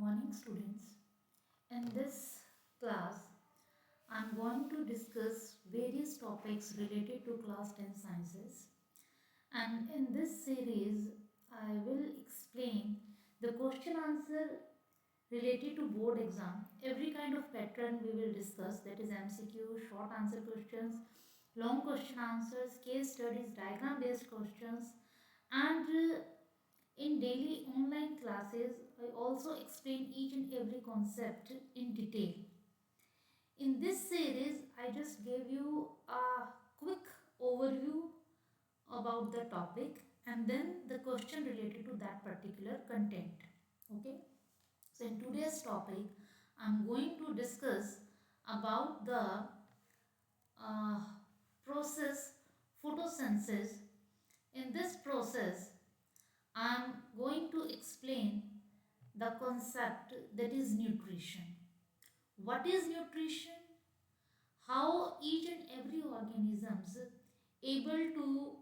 morning, students. In this class, I am going to discuss various topics related to class 10 sciences. And in this series, I will explain the question answer related to board exam. Every kind of pattern we will discuss, that is MCQ, short answer questions, long question answers, case studies, diagram based questions, and in daily online classes, I also explain each and every concept in detail. In this series, I just gave you a quick overview about the topic and then the question related to that particular content. Okay. So in today's topic, I'm going to discuss about the uh, process photosynthesis. In this process, I am going to explain the concept that is nutrition. What is nutrition? How each and every organisms able to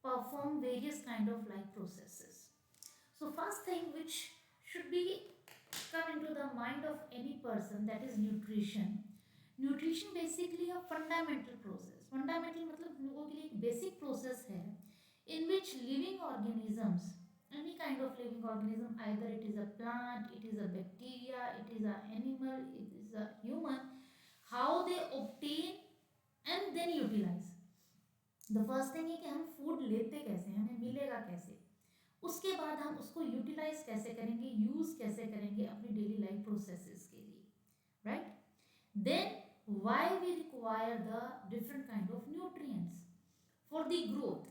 perform various kind of life processes. So first thing which should be come into the mind of any person, that is nutrition. Nutrition basically a fundamental process. Fundamental मतलब हम लोगों के लिए एक basic process है in which living organisms, any kind of living organism, either it is a plant, it is a bacteria, it is an animal, it is a human, how they obtain and then utilize. The first thing है कि हम food लेते कैसे हैं, हमें मिलेगा कैसे, उसके बाद हम उसको यूटिलाइज कैसे करेंगे, यूज कैसे करेंगे अपनी डेली लाइफ प्रोसेसेस के लिए, right. Then why we require the different kind of nutrients for the growth,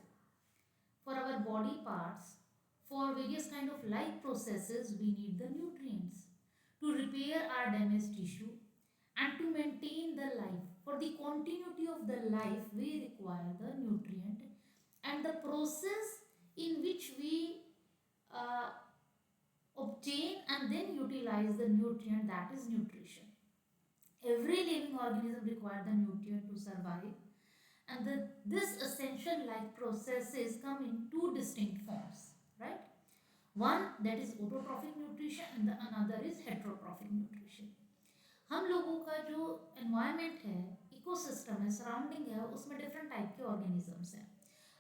for our body parts, for various kind of life processes. We need the nutrients to repair our damaged tissue and to maintain the life. For the continuity of the life, we require the nutrient, and the process in which we uh, obtain and then utilize the nutrient, that is nutrition. Every living organism requires the nutrient to survive, and this essential life processes come in two distinct forms, right. One, that is autotrophic nutrition, and the another is heterotrophic nutrition. हम लोगों का जो environment है, ecosystem है, surrounding है, उसमें different type के organisms हैं.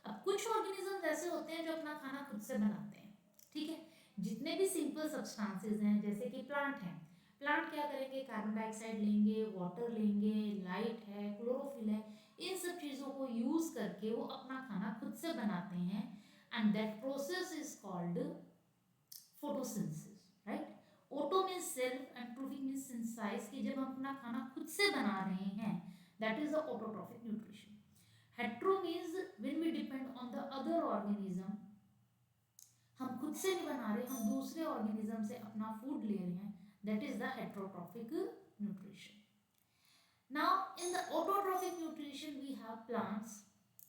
अब कुछ ऑर्गेनिजम्स ऐसे होते हैं जो अपना खाना खुद से बनाते हैं, ठीक है. जितने भी सिंपल सब्सटेंसेस हैं, जैसे कि प्लांट हैं, प्लांट क्या करेंगे, कार्बन डाइऑक्साइड लेंगे, वाटर लेंगे, लाइट है, क्लोरोफिल है, इन सब चीज़ों को यूज करके वो अपना खाना खुद से बनाते हैं, and that process is called photosynthesis, right. Auto means self and trophic means synthesise, कि जब हम अपना खाना खुद से बना रहे हैं, that is the autotrophic nutrition. Hetero means when we depend on the other organism, हम खुद से नहीं बना रहे, हम दूसरे ऑर्गेनिज्म से अपना फूड ले रहे हैं, that is the heterotrophic nutrition. Now, in the autotrophic nutrition, we have plants,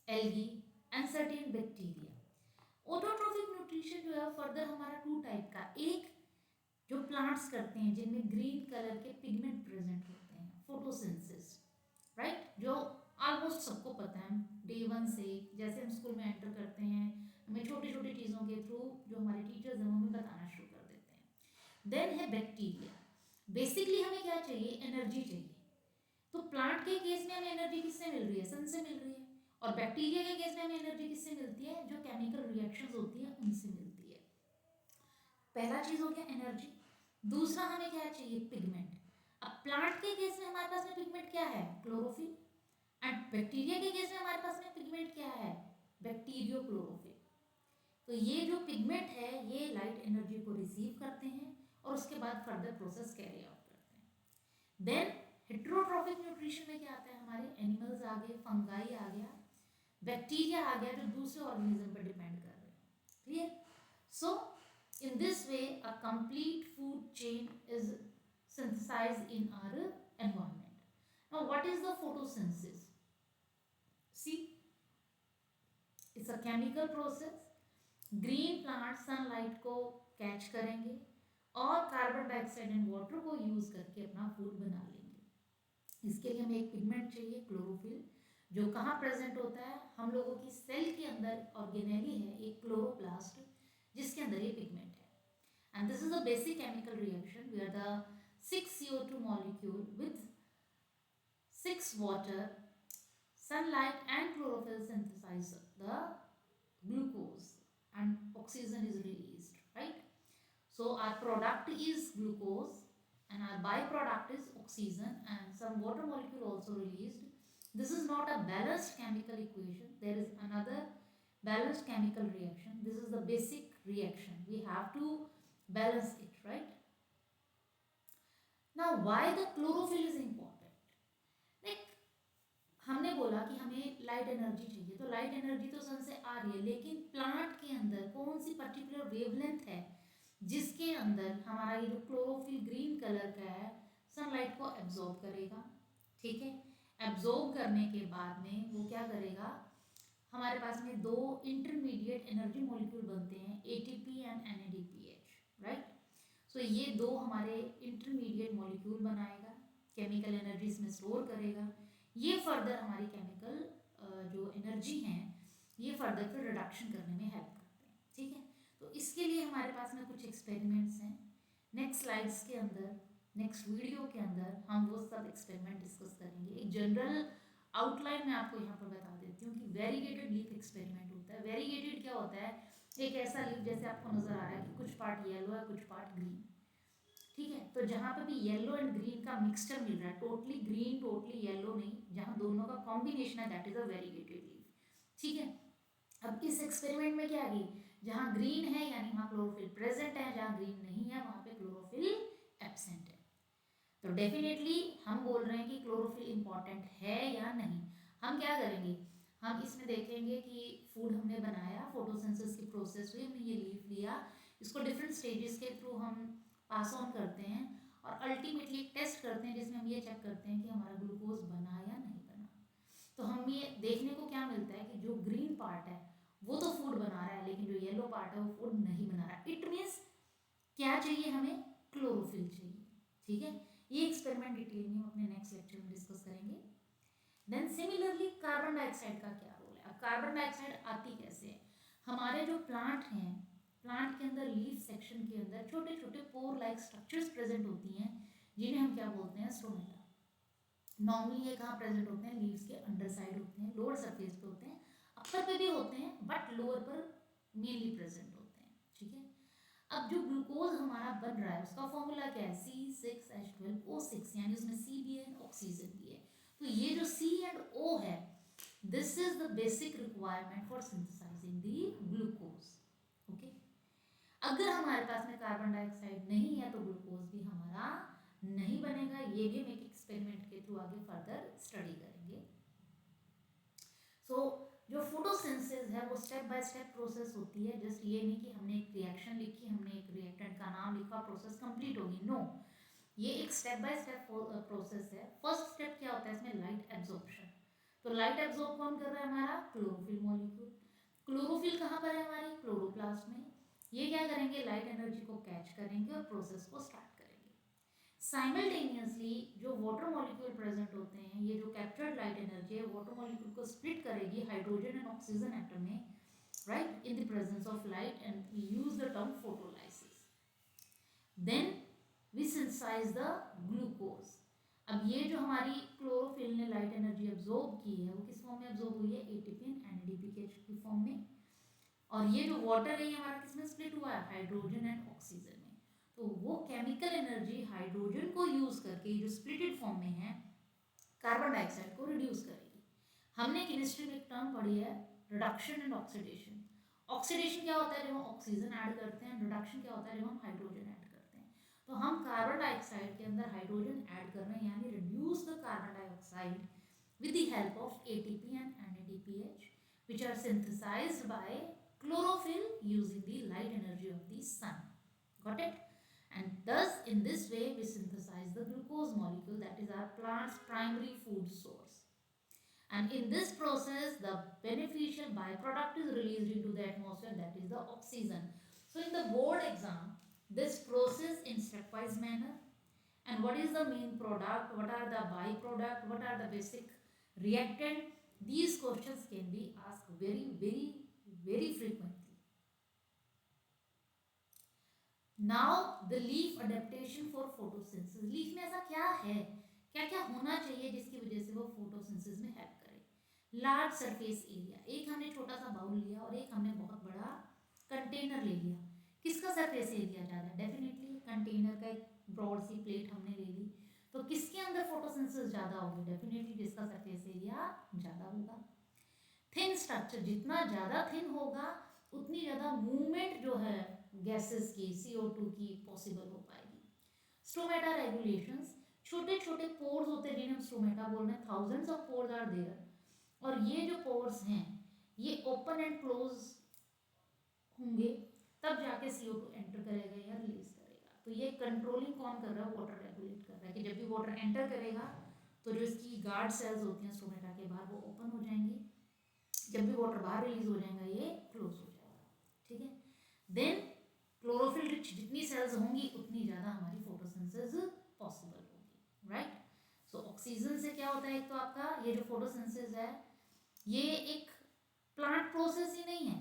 algae, and certain bacteria. Autotrophic nutrition जो है फर्दर हमारा टू टाइप का, एक जो प्लांट्स करते हैं जिनमें ग्रीन कलर के पिगमेंट प्रेजेंट होते हैं, फोटोसिंथेसिस, राइट, जो ऑलमोस्ट सबको पता है. डे वन से जैसे हम स्कूल में एंटर करते हैं, हमें छोटी छोटी चीज़ों के थ्रू जो हमारे टीचर्स हैं वो हमें बताना शुरू कर देते हैं. देन है बैक्टीरिया. बेसिकली हमें क्या चाहिए, एनर्जी चाहिए. तो प्लांट के केस में हमें एनर्जी किससे मिल रही है, सन से मिल रही है. और बैक्टीरिया के केस में हमें एनर्जी किससे मिलती है, जो केमिकल रिएक्शंस होती हैं उनसे मिलती है. पहला चीज हो गया एनर्जी. दूसरा हमें क्या चाहिए, पिगमेंट. अब प्लांट के केस में हमारे पास में पिगमेंट क्या है, क्लोरोफिल. एंड बैक्टीरिया के केस में हमारे पास में पिगमेंट क्या है, बैक्टीरियो क्लोरोफिल. तो ये जो पिगमेंट है ये लाइट एनर्जी को रिसीव करते हैं और उसके बाद फर्दर प्रोसेस कैरी आउट करते हैं. देन हेट्रोट्रॉफिक न्यूट्रिशन में क्या आता है, हमारे एनिमल्स आ गए, फंगाई आ गया, बैक्टीरिया आ गया, जो दूसरे ऑर्गेनिज्म पर डिपेंड कर रहे हैं. Clear. So in this way a complete food chain is synthesized in our environment. Now what is the photosynthesis? See, it's a chemical process. Green plant sunlight को catch करेंगे और कार्बन डाइऑक्साइड एंड वाटर को use करके अपना food बना लेंगे. इसके लिए हमें एक पिगमेंट चाहिए, क्लोरोफिल, जो कहाँ प्रेजेंट होता है, हम लोगों की सेल के अंदर ऑर्गेनेली है एक क्लोरोप्लास्ट जिसके अंदर ये पिगमेंट है. And this is a basic chemical reaction where the 6 CO2 molecule with 6 water, sunlight and chlorophyll synthesize the glucose and oxygen is released, right? So our product is glucose and our byproduct is oxygen and some water molecule also released. This is not a balanced chemical equation. There is another balanced chemical reaction. This is the basic reaction. We have to balance it, right? Now why the chlorophyll is important? Like हमने बोला कि हमें light energy चाहिए, तो light energy तो सन से आ रही है, लेकिन प्लांट के अंदर कौन सी पर्टिकुलर वेवलेंथ है जिसके अंदर हमारा ये जो क्लोरोफिल ग्रीन कलर का है सनलाइट को एब्जॉर्ब करेगा, ठीक है। एब्जॉर्ब करने के बाद में वो क्या करेगा, हमारे पास में दो इंटरमीडिएट एनर्जी मॉलिक्यूल बनते हैं एटीपी एंड एनएडीपीएच, राइट। सो ये दो हमारे इंटरमीडिएट मॉलिक्यूल बनाएगा, केमिकल एनर्जी इसमें स्टोर करेगा। ये फर्दर हमारी केमिकल जो एनर्जी हैं ये फर्दर फिर रिडक्शन करने में हेल्प करते हैं, ठीक है। तो इसके लिए हमारे पास में कुछ एक्सपेरिमेंट्स हैं। नेक्स्ट स्लाइड्स के अंदर, नेक्स्ट वीडियो के अंदर हम वो सब एक्सपेरिमेंट डिस्कस करेंगे। एक जनरल आउटलाइन मैं आपको यहाँ पर बता देती हूँ कि वेरीगेटेड लीफ एक्सपेरिमेंट होता है। वेरीगेटेड क्या होता है, एक ऐसा लीफ जैसे आपको नजर आ रहा है कि कुछ पार्ट येलो है कुछ पार्ट ग्रीन, ठीक है। तो जहाँ पे भी येलो एंड ग्रीन का मिक्सचर मिल रहा है, टोटली ग्रीन टोटली येलो नहीं, जहाँ दोनों का कॉम्बिनेशन है that is a variegated leaf, ठीक है। अब इस एक्सपेरिमेंट में क्या है, जहाँ ग्रीन है यानी वहाँ क्लोरोफिल प्रेजेंट है, जहाँ ग्रीन नहीं है वहाँ पे क्लोरोफिल एब्सेंट है। तो डेफिनेटली हम बोल रहे हैं कि क्लोरोफिल इंपॉर्टेंट है या नहीं। हम क्या करेंगे, हम इसमें देखेंगे कि फूड हमने बनाया, फोटोसिंथेसिस की प्रोसेस हुई, हमने ये लीफ लिया, इसको डिफरेंट स्टेजेस के थ्रू हम पास ऑन करते हैं और अल्टीमेटली एक टेस्ट करते हैं जिसमें हम ये चेक करते हैं कि हमारा ग्लूकोज बना या नहीं बना। तो हम ये देखने को क्या मिलता है कि जो ग्रीन पार्ट है वो तो फूड बना रहा है, लेकिन जो येलो पार्ट है वो फूड नहीं बना रहा। इट मीन्स क्या चाहिए हमें, क्लोरोफिल चाहिए, ठीक है। ये एक्सपेरिमेंट डिटेल में हम अपने नेक्स्ट लेक्चर में डिस्कस करेंगे। देन सिमिलरली कार्बन डाइऑक्साइड का क्या रोल है। अब कार्बन डाइऑक्साइड आती कैसे है, हमारे जो प्लांट हैं, प्लांट के अंदर लीफ सेक्शन के अंदर छोटे छोटे पोर लाइक स्ट्रक्चर्स प्रेजेंट होती हैं जिन्हें हम क्या बोलते हैं, स्टोमेटा। नॉर्मली ये कहाँ प्रेजेंट होते हैं, लीव्स के अंडर साइड होते हैं, लोअर सरफेस पे होते हैं, अपर पे भी होते हैं बट लोअर पर मेनली प्रेजेंट होते हैं, ठीक है। अब जो ग्लूकोज हमारा बन रहा है उसका फॉर्मूला क्या है, C6H12O6, यानी उसमें C भी है ऑक्सीजन भी है। तो ये जो C एंड O है this is the basic requirement for synthesising the glucose, okay. अगर हमारे पास में कार्बन डाइऑक्साइड नहीं है तो ग्लूकोज भी हमारा नहीं बनेगा। ये भी हम एक एक्सपेरिमेंट के थ्रू आगे फर्दर स्टडी करेंगे। सो जो फोटोसिंथेसिस है वो स्टेप बाय स्टेप प्रोसेस होती है। जस्ट ये नहीं कि हमने एक रिएक्शन लिखी, हमने एक रिएक्टेंट का नाम लिखा, प्रोसेस कंप्लीट होगी, नो। ये एक स्टेप बाय स्टेप प्रोसेस है। फर्स्ट स्टेप क्या होता है इसमें, लाइट एब्जॉर्प्शन। तो लाइट एब्जॉर्ब कौन कर रहा है, हमारा क्लोरोफिल मॉलिक्यूल। क्लोरोफिल कहाँ पर है, हमारी क्लोरोप्लास्ट में। ये क्या करेंगे, लाइट एनर्जी को कैच करेंगे और प्रोसेस को स्टार्ट करेंगे। साइमल्टेनियसली जो वाटर मॉलिक्यूल प्रेजेंट होते हैं, ये जो कैप्चर्ड लाइट एनर्जी है वाटर मॉलिक्यूल को स्प्लिट करेगी हाइड्रोजन एंड ऑक्सीजन एटम में, right, in the presence of light, and we use the term photolysis. Then we synthesise the glucose. अब ये जो हमारी क्लोरोफिल ने लाइट एनर्जी एब्जॉर्ब की है वो किस फॉर्म में एब्जॉर्ब हुई है, एटीपी एंड एनएडीपी की फॉर्म में। और ये जो वाटर है ये हमारा किसमें स्प्लिट हुआ है, हाइड्रोजन एंड ऑक्सीजन में। तो वो केमिकल एनर्जी हाइड्रोजन को यूज करके जो स्प्लिटेड फॉर्म में है कार्बन डाइऑक्साइड को रिड्यूस करेगी। हमने केमिस्ट्री में एक टर्म पढ़ी है, रिडक्शन एंड ऑक्सीडेशन। ऑक्सीडेशन क्या होता है, जब हम ऑक्सीजन ऐड करते हैं, रिडक्शन क्या होता है, जब हम हाइड्रोजन ऐड करते हैं। तो हम कार्बन डाइऑक्साइड के अंदर हाइड्रोजन ऐड कर रहे हैं, यानी reduce the carbon dioxide with the help of ATP and NADPH, which are synthesized by chlorophyll using the light energy of the sun. Got it? And thus, in this way, we synthesize the glucose molecule, that is our plant's primary food source. And in this process, the beneficial byproduct is released into the atmosphere, that is the oxygen. So, in the board exam, this process in stepwise manner. And what is the main product? What are the byproduct? What are the basic reactant? These questions can be asked very frequently. Now the leaf adaptation for photosynthesis. Leaf में ऐसा क्या है, क्या क्या होना चाहिए जिसकी वजह से वो फोटोसिंथेसिस में हेल्प करे। लार्ज सरफेस एरिया, एक हमने छोटा सा बाउल लिया और एक हमने बहुत बड़ा कंटेनर ले लिया। किसका सरफेस एरिया ज़्यादा? डेफिनेटली कंटेनर का एक ब्रॉड सी प्लेट हमने ले ली, तो किसके अंदर फोटोसिंथेसिस ज़्यादा होगी? डेफिनेटली जिसका सरफेस एरिया ज़्यादा होगा। थिन स्ट्रक्चर, जितना ज़्यादा थिन होगा उतनी ज़्यादा मूवमेंट जो है गैसेस की, CO2 की पॉसिबल हो पाएगी। स्टोमेटा रेगुलेशंस, छोटे छोटे पोर्स होते हैं जिन्हें हम स्टोमेटा बोल रहे हैं, thousands of pores are there, और ये जो पोर्स हैं ये ओपन एंड क्लोज होंगे, तब जाके CO2 एंटर करेगा या रिलीज करेगा। तो ये कंट्रोलिंग कौन कर रहा है? वाटर रेगुलेट कर रहा है कि जब भी वाटर एंटर करेगा तो जो इसकी गार्ड सेल्स होती हैं स्टोमेटा के बाहर वो ओपन हो जाएंगी, जब भी वाटर बाहर रिलीज हो जाएगा ये क्लोज हो जाएगा। ठीक है, देन क्लोरोफिल रिच जितनी सेल्स होंगी उतनी ज़्यादा हमारी फोटोसिंथेसिस पॉसिबल होगी, राइट। सो ऑक्सीजन से क्या होता है? एक तो आपका ये जो फोटोसिंथेसिस है ये एक प्लांट प्रोसेस ही नहीं है,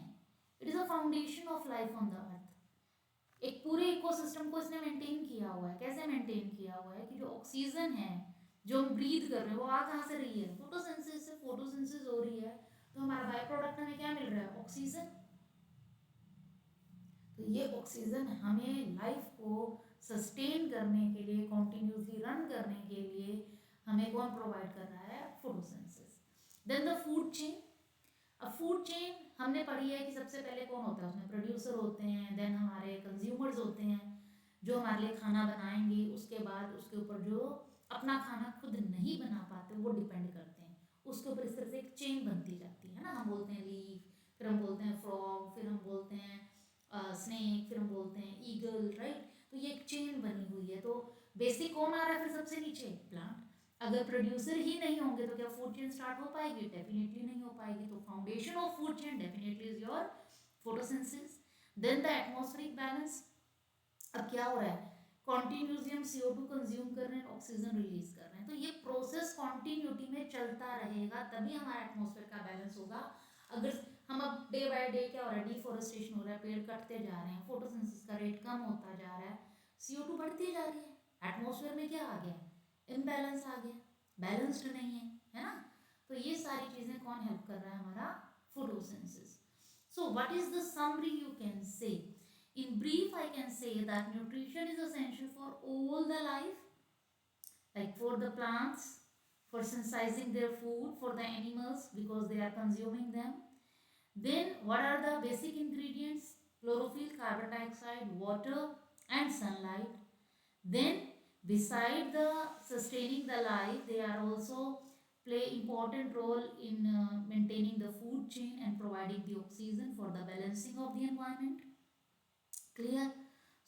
it is a foundation of life on the earth. एक पूरे इकोसिस्टम को इसने मेंटेन किया हुआ है। कैसे मेंटेन किया हुआ है? कि जो ऑक्सीजन है जो हम ब्रीथ कर रहे हैं वो आ कहाँ से रही है? फोटोसिंथेसिस से। फोटोसिंथेसिस हो रही है तो हमारा बाय प्रोडक्ट हमें क्या मिल रहा है? ऑक्सीजन। तो ये ऑक्सीजन हमें लाइफ को सस्टेन करने के लिए, कॉन्टिन्यूसली रन करने के लिए हमें कौन प्रोवाइड कर रहा है? Photosynthesis. Then the food chain. अब फूड चेन हमने पढ़ी है कि सबसे पहले कौन होता है उसमें? प्रोड्यूसर होते हैं, देन हमारे कंज्यूमर्स होते हैं जो हमारे लिए खाना बनाएंगे, उसके बाद उसके ऊपर जो अपना खाना खुद नहीं बना पाते वो डिपेंड करते हैं, उसके ऊपर इस तरह से एक चेन बनती जाती है ना। हम बोलते हैं लीफ, फिर हम बोलते हैं फ्रॉग, फिर हम बोलते हैं स्नेक, फिर हम बोलते हैं ईगल, राइट। तो ये एक चेन बनी हुई है। तो बेसिक कौन आ रहा है फिर सबसे नीचे? प्लांट। अगर प्रोड्यूसर ही नहीं होंगे तो क्या फूड चेन स्टार्ट हो पाएगी? डेफिनेटली नहीं हो पाएगी। तो foundation of food chain definitely is your photosynthesis. Then the atmospheric balance. अब क्या हो रहा है? कॉन्टिन्यूसली हम CO2 कंज्यूम कर रहे हैं, ऑक्सीजन रिलीज कर रहे हैं, तो ये प्रोसेस कॉन्टिन्यूटी में चलता रहेगा, तभी हमारा एटमॉस्फेयर का बैलेंस होगा। अगर हम अब डे बाय डे क्या हो रहा है? डिफोरेस्टेशन हो रहा है, पेड़ कटते जा रहे हैं, फोटोसिंथेसिस का रेट कम होता जा रहा है, CO2 बढ़ती जा रही है, एटमॉस्फेयर में क्या आ गया? इम्बैलेंस आ गया, बैलेंस्ड नहीं है ना। तो ये सारी चीजें कौन हेल्प कर रहा है? हमारा photosynthesis. So what is the summary you can say? In brief, I can say that nutrition is essential for all the life, like for the plants, for synthesizing their food, for the animals because they are consuming them. Then, what are the basic ingredients? Chlorophyll, carbon dioxide, water, and sunlight. Then, beside the sustaining the life, they are also play important role in maintaining the food chain and providing the oxygen for the balancing of the environment. Clear?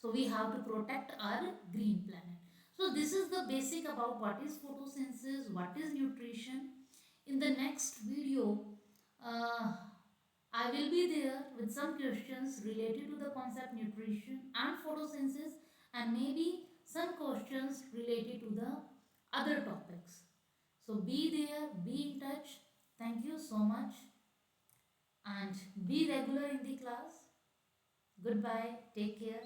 So we have to protect our green planet. So this is the basic about what is photosynthesis, what is nutrition. In the next video, uh, I will be there with some questions related to the concept nutrition and photosynthesis, and maybe some questions related to the other topics. So be there, be in touch. Thank you so much, and be regular in the class. Goodbye. Take care.